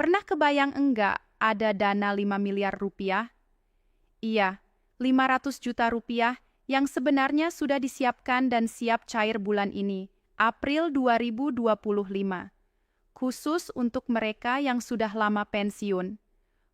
Pernah kebayang enggak ada dana 5 miliar rupiah? Iya, 500 juta rupiah yang sebenarnya sudah disiapkan dan siap cair bulan ini, April 2025. Khusus untuk mereka yang sudah lama pensiun.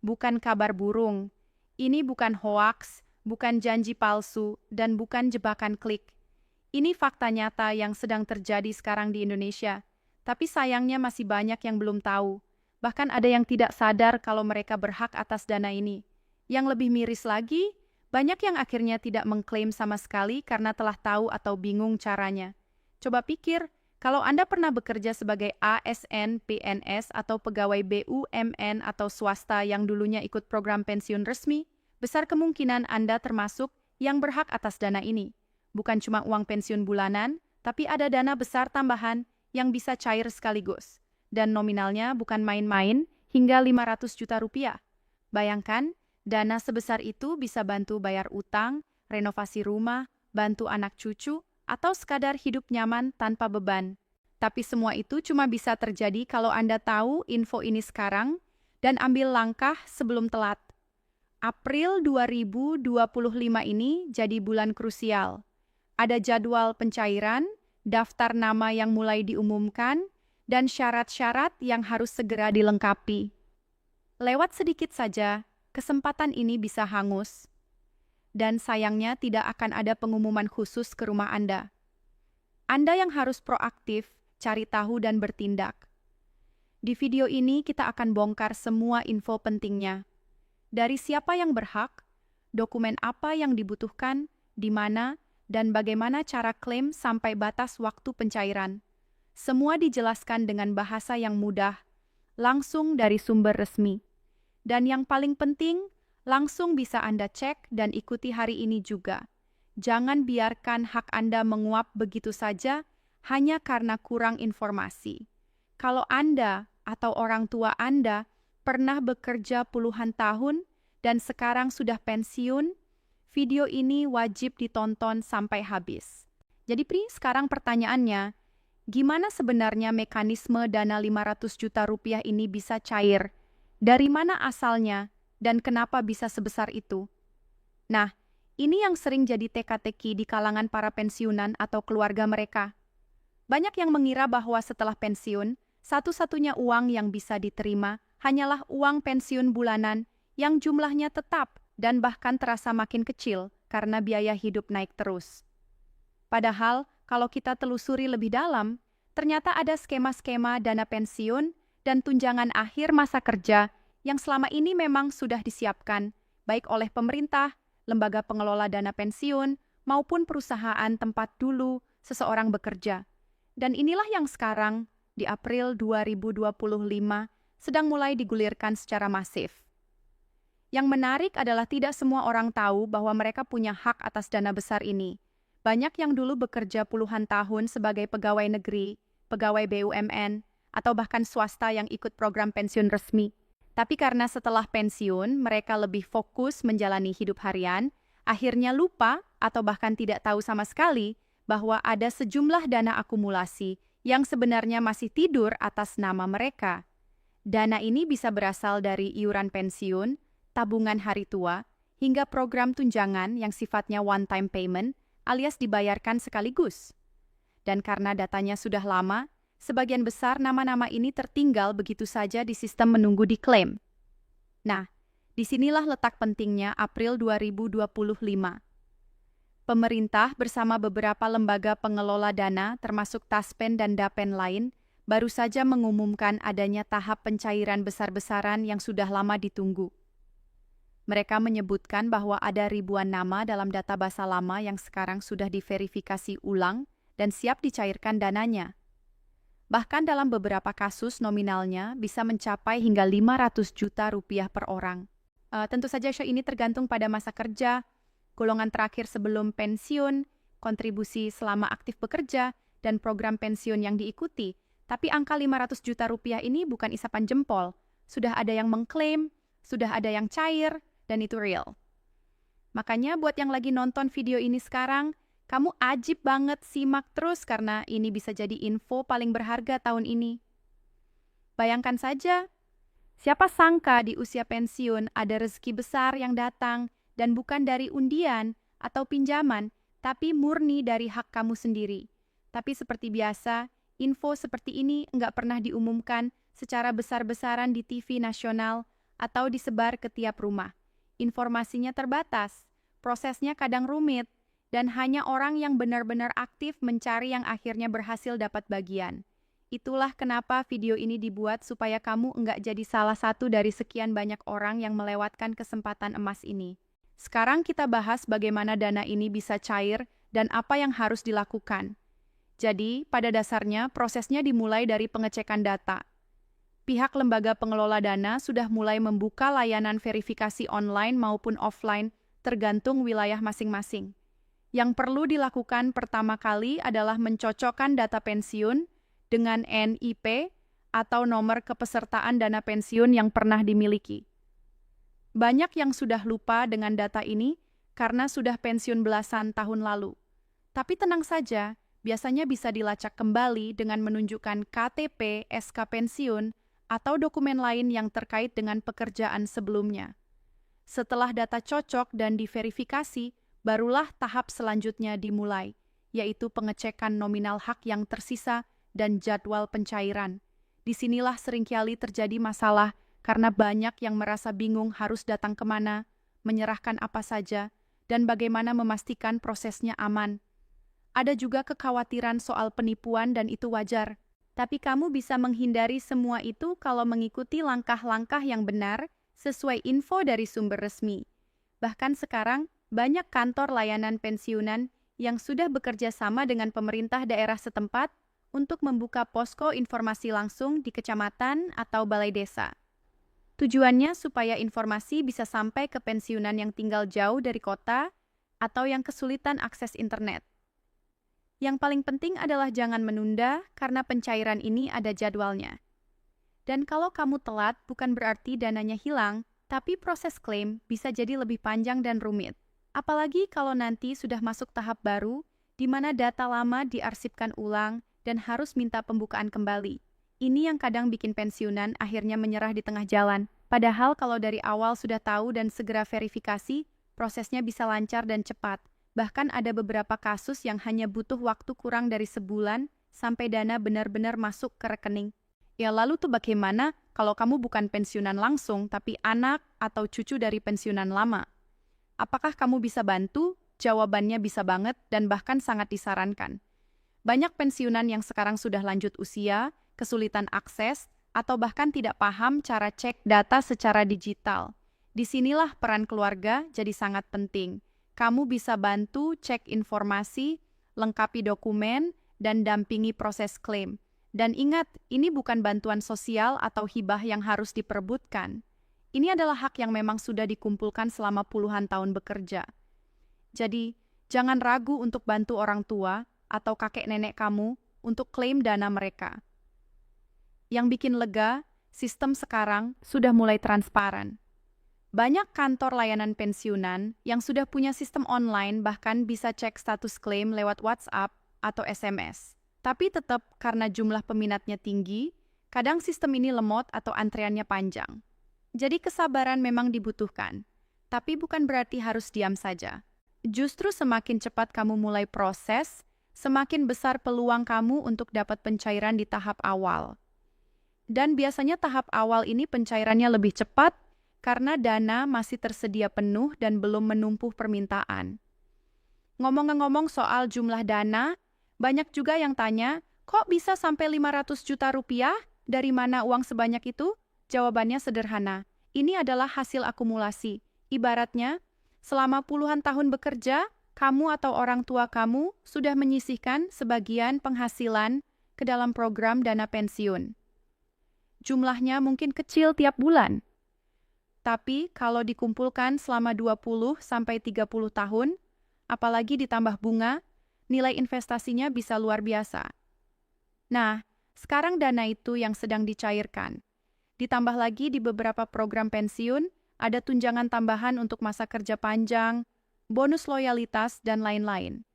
Bukan kabar burung. Ini bukan hoaks, bukan janji palsu, dan bukan jebakan klik. Ini fakta nyata yang sedang terjadi sekarang di Indonesia. Tapi sayangnya masih banyak yang belum tahu. Bahkan ada yang tidak sadar kalau mereka berhak atas dana ini. Yang lebih miris lagi, banyak yang akhirnya tidak mengklaim sama sekali karena telah tahu atau bingung caranya. Coba pikir, kalau Anda pernah bekerja sebagai ASN, PNS, atau pegawai BUMN atau swasta yang dulunya ikut program pensiun resmi, besar kemungkinan Anda termasuk yang berhak atas dana ini. Bukan cuma uang pensiun bulanan, tapi ada dana besar tambahan yang bisa cair sekaligus. Dan nominalnya bukan main-main, hingga 500 juta rupiah. Bayangkan, dana sebesar itu bisa bantu bayar utang, renovasi rumah, bantu anak cucu, atau sekadar hidup nyaman tanpa beban. Tapi semua itu cuma bisa terjadi kalau Anda tahu info ini sekarang dan ambil langkah sebelum telat. April 2025 ini jadi bulan krusial. Ada jadwal pencairan, daftar nama yang mulai diumumkan, dan syarat-syarat yang harus segera dilengkapi. Lewat sedikit saja, kesempatan ini bisa hangus. Dan sayangnya tidak akan ada pengumuman khusus ke rumah Anda. Anda yang harus proaktif, cari tahu dan bertindak. Di video ini kita akan bongkar semua info pentingnya. Dari siapa yang berhak, dokumen apa yang dibutuhkan, di mana, dan bagaimana cara klaim sampai batas waktu pencairan. Semua dijelaskan dengan bahasa yang mudah, langsung dari sumber resmi. Dan yang paling penting, langsung bisa Anda cek dan ikuti hari ini juga. Jangan biarkan hak Anda menguap begitu saja hanya karena kurang informasi. Kalau Anda atau orang tua Anda pernah bekerja puluhan tahun dan sekarang sudah pensiun, video ini wajib ditonton sampai habis. Jadi Pri, sekarang pertanyaannya, gimana sebenarnya mekanisme dana 500 juta rupiah ini bisa cair? Dari mana asalnya dan kenapa bisa sebesar itu? Nah, ini yang sering jadi teka-teki di kalangan para pensiunan atau keluarga mereka. Banyak yang mengira bahwa setelah pensiun, satu-satunya uang yang bisa diterima hanyalah uang pensiun bulanan yang jumlahnya tetap dan bahkan terasa makin kecil karena biaya hidup naik terus. Padahal, kalau kita telusuri lebih dalam, ternyata ada skema-skema dana pensiun dan tunjangan akhir masa kerja yang selama ini memang sudah disiapkan, baik oleh pemerintah, lembaga pengelola dana pensiun, maupun perusahaan tempat dulu seseorang bekerja. Dan inilah yang sekarang, di April 2025, sedang mulai digulirkan secara masif. Yang menarik adalah tidak semua orang tahu bahwa mereka punya hak atas dana besar ini. Banyak yang dulu bekerja puluhan tahun sebagai pegawai negeri, pegawai BUMN, atau bahkan swasta yang ikut program pensiun resmi. Tapi karena setelah pensiun, mereka lebih fokus menjalani hidup harian, akhirnya lupa atau bahkan tidak tahu sama sekali bahwa ada sejumlah dana akumulasi yang sebenarnya masih tidur atas nama mereka. Dana ini bisa berasal dari iuran pensiun, tabungan hari tua, hingga program tunjangan yang sifatnya one-time payment alias dibayarkan sekaligus. Dan karena datanya sudah lama, sebagian besar nama-nama ini tertinggal begitu saja di sistem menunggu diklaim. Nah, disinilah letak pentingnya April 2025. Pemerintah bersama beberapa lembaga pengelola dana termasuk Taspen dan Dapen lain baru saja mengumumkan adanya tahap pencairan besar-besaran yang sudah lama ditunggu. Mereka menyebutkan bahwa ada ribuan nama dalam database lama yang sekarang sudah diverifikasi ulang dan siap dicairkan dananya. Bahkan dalam beberapa kasus nominalnya bisa mencapai hingga 500 juta rupiah per orang. Tentu saja show ini tergantung pada masa kerja, golongan terakhir sebelum pensiun, kontribusi selama aktif bekerja, dan program pensiun yang diikuti. Tapi angka 500 juta rupiah ini bukan isapan jempol. Sudah ada yang mengklaim, sudah ada yang cair, dan itu real. Makanya buat yang lagi nonton video ini sekarang, kamu ajib banget simak terus karena ini bisa jadi info paling berharga tahun ini. Bayangkan saja, Siapa sangka di usia pensiun ada rezeki besar yang datang dan bukan dari undian atau pinjaman, tapi murni dari hak kamu sendiri. Tapi seperti biasa, info seperti ini nggak pernah diumumkan secara besar-besaran di TV nasional atau disebar ke tiap rumah. Informasinya terbatas, prosesnya kadang rumit, dan hanya orang yang benar-benar aktif mencari yang akhirnya berhasil dapat bagian. Itulah kenapa video ini dibuat supaya kamu enggak jadi salah satu dari sekian banyak orang yang melewatkan kesempatan emas ini. Sekarang kita bahas bagaimana dana ini bisa cair dan apa yang harus dilakukan. Jadi, pada dasarnya prosesnya dimulai dari pengecekan data. Pihak lembaga pengelola dana sudah mulai membuka layanan verifikasi online maupun offline tergantung wilayah masing-masing. Yang perlu dilakukan pertama kali adalah mencocokkan data pensiun dengan NIP atau nomor kepesertaan dana pensiun yang pernah dimiliki. Banyak yang sudah lupa dengan data ini karena sudah pensiun belasan tahun lalu. Tapi tenang saja, biasanya bisa dilacak kembali dengan menunjukkan KTP, SK pensiun, atau dokumen lain yang terkait dengan pekerjaan sebelumnya. Setelah data cocok dan diverifikasi, barulah tahap selanjutnya dimulai, yaitu pengecekan nominal hak yang tersisa dan jadwal pencairan. Disinilah seringkali terjadi masalah karena banyak yang merasa bingung harus datang kemana, menyerahkan apa saja, dan bagaimana memastikan prosesnya aman. Ada juga kekhawatiran soal penipuan dan itu wajar. Tapi kamu bisa menghindari semua itu kalau mengikuti langkah-langkah yang benar sesuai info dari sumber resmi. Bahkan sekarang, banyak kantor layanan pensiunan yang sudah bekerja sama dengan pemerintah daerah setempat untuk membuka posko informasi langsung di kecamatan atau balai desa. Tujuannya supaya informasi bisa sampai ke pensiunan yang tinggal jauh dari kota atau yang kesulitan akses internet. Yang paling penting adalah jangan menunda karena pencairan ini ada jadwalnya. Dan kalau kamu telat bukan berarti dananya hilang, tapi proses klaim bisa jadi lebih panjang dan rumit. Apalagi kalau nanti sudah masuk tahap baru, di mana data lama diarsipkan ulang dan harus minta pembukaan kembali. Ini yang kadang bikin pensiunan akhirnya menyerah di tengah jalan. Padahal kalau dari awal sudah tahu dan segera verifikasi, prosesnya bisa lancar dan cepat. Bahkan ada beberapa kasus yang hanya butuh waktu kurang dari sebulan sampai dana benar-benar masuk ke rekening. Ya lalu tuh bagaimana kalau kamu bukan pensiunan langsung tapi anak atau cucu dari pensiunan lama? Apakah kamu bisa bantu? Jawabannya bisa banget dan bahkan sangat disarankan. Banyak pensiunan yang sekarang sudah lanjut usia, kesulitan akses, atau bahkan tidak paham cara cek data secara digital. Disinilah peran keluarga jadi sangat penting. Kamu bisa bantu cek informasi, lengkapi dokumen, dan dampingi proses klaim. Dan ingat, ini bukan bantuan sosial atau hibah yang harus diperebutkan. Ini adalah hak yang memang sudah dikumpulkan selama puluhan tahun bekerja. Jadi, jangan ragu untuk bantu orang tua atau kakek nenek kamu untuk klaim dana mereka. Yang bikin lega, sistem sekarang sudah mulai transparan. Banyak kantor layanan pensiunan yang sudah punya sistem online bahkan bisa cek status klaim lewat WhatsApp atau SMS. Tapi tetap karena jumlah peminatnya tinggi, kadang sistem ini lemot atau antreannya panjang. Jadi kesabaran memang dibutuhkan, tapi bukan berarti harus diam saja. Justru semakin cepat kamu mulai proses, semakin besar peluang kamu untuk dapat pencairan di tahap awal. Dan biasanya tahap awal ini pencairannya lebih cepat karena dana masih tersedia penuh dan belum menumpuk permintaan. Ngomong-ngomong soal jumlah dana, banyak juga yang tanya, kok bisa sampai 500 juta rupiah? Dari mana uang sebanyak itu? Jawabannya sederhana, ini adalah hasil akumulasi. Ibaratnya, selama puluhan tahun bekerja, kamu atau orang tua kamu sudah menyisihkan sebagian penghasilan ke dalam program dana pensiun. Jumlahnya mungkin kecil tiap bulan. Tapi kalau dikumpulkan selama 20-30 tahun, apalagi ditambah bunga, nilai investasinya bisa luar biasa. Nah, sekarang dana itu yang sedang dicairkan. Ditambah lagi di beberapa program pensiun, ada tunjangan tambahan untuk masa kerja panjang, bonus loyalitas, dan lain-lain.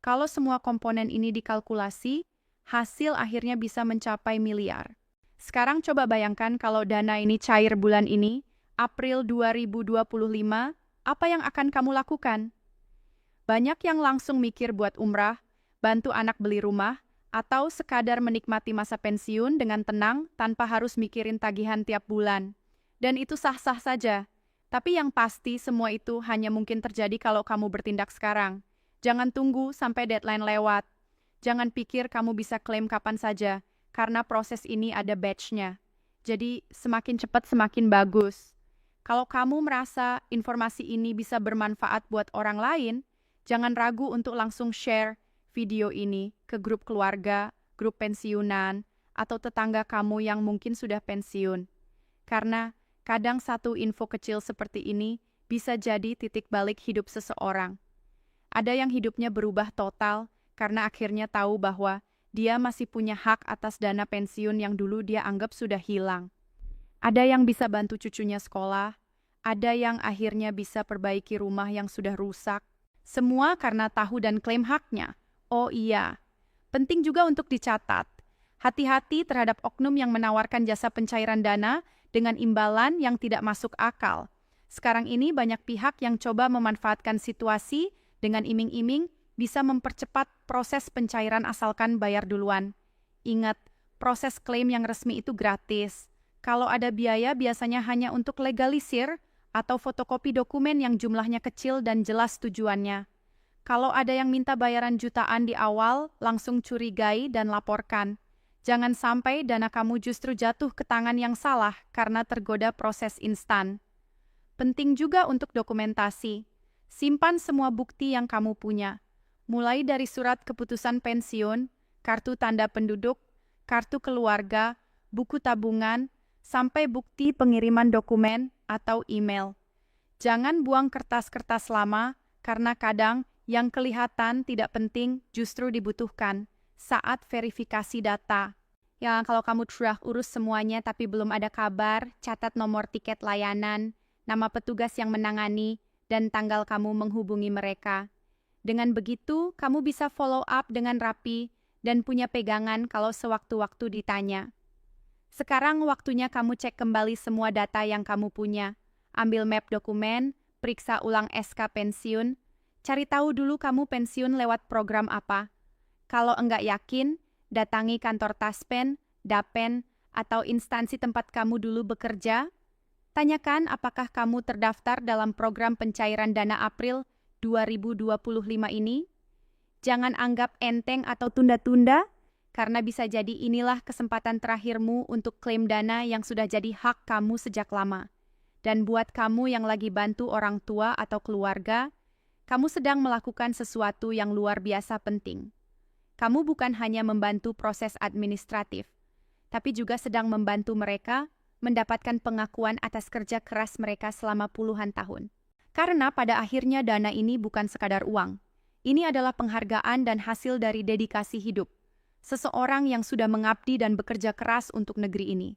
Kalau semua komponen ini dikalkulasi, hasil akhirnya bisa mencapai miliar. Sekarang coba bayangkan kalau dana ini cair bulan ini, April 2025, apa yang akan kamu lakukan? Banyak yang langsung mikir buat umrah, bantu anak beli rumah, atau sekadar menikmati masa pensiun dengan tenang tanpa harus mikirin tagihan tiap bulan. Dan itu sah-sah saja. Tapi yang pasti semua itu hanya mungkin terjadi kalau kamu bertindak sekarang. Jangan tunggu sampai deadline lewat. Jangan pikir kamu bisa klaim kapan saja, karena proses ini ada batch-nya. Jadi semakin cepat semakin bagus. Kalau kamu merasa informasi ini bisa bermanfaat buat orang lain, jangan ragu untuk langsung share video ini ke grup keluarga, grup pensiunan, atau tetangga kamu yang mungkin sudah pensiun. Karena kadang satu info kecil seperti ini bisa jadi titik balik hidup seseorang. Ada yang hidupnya berubah total karena akhirnya tahu bahwa dia masih punya hak atas dana pensiun yang dulu dia anggap sudah hilang. Ada yang bisa bantu cucunya sekolah, ada yang akhirnya bisa perbaiki rumah yang sudah rusak. Semua karena tahu dan klaim haknya. Oh iya, penting juga untuk dicatat. Hati-hati terhadap oknum yang menawarkan jasa pencairan dana dengan imbalan yang tidak masuk akal. Sekarang ini banyak pihak yang coba memanfaatkan situasi dengan iming-iming bisa mempercepat proses pencairan asalkan bayar duluan. Ingat, proses klaim yang resmi itu gratis. Kalau ada biaya biasanya hanya untuk legalisir atau fotokopi dokumen yang jumlahnya kecil dan jelas tujuannya. Kalau ada yang minta bayaran jutaan di awal, langsung curigai dan laporkan. Jangan sampai dana kamu justru jatuh ke tangan yang salah karena tergoda proses instan. Penting juga untuk dokumentasi. Simpan semua bukti yang kamu punya, mulai dari surat keputusan pensiun, kartu tanda penduduk, kartu keluarga, buku tabungan, sampai bukti pengiriman dokumen atau email. Jangan buang kertas-kertas lama, karena kadang yang kelihatan tidak penting justru dibutuhkan saat verifikasi data. Ya, kalau kamu sudah urus semuanya tapi belum ada kabar, catat nomor tiket layanan, nama petugas yang menangani, dan tanggal kamu menghubungi mereka. Dengan begitu, kamu bisa follow up dengan rapi dan punya pegangan kalau sewaktu-waktu ditanya. Sekarang waktunya kamu cek kembali semua data yang kamu punya. Ambil map dokumen, periksa ulang SK pensiun, cari tahu dulu kamu pensiun lewat program apa. Kalau enggak yakin, datangi kantor Taspen, Dapen, atau instansi tempat kamu dulu bekerja. Tanyakan apakah kamu terdaftar dalam program pencairan dana April 2025 ini. Jangan anggap enteng atau tunda-tunda, karena bisa jadi inilah kesempatan terakhirmu untuk klaim dana yang sudah jadi hak kamu sejak lama. Dan buat kamu yang lagi bantu orang tua atau keluarga, kamu sedang melakukan sesuatu yang luar biasa penting. Kamu bukan hanya membantu proses administratif, tapi juga sedang membantu mereka mendapatkan pengakuan atas kerja keras mereka selama puluhan tahun. Karena pada akhirnya dana ini bukan sekadar uang. Ini adalah penghargaan dan hasil dari dedikasi hidup. Seseorang yang sudah mengabdi dan bekerja keras untuk negeri ini.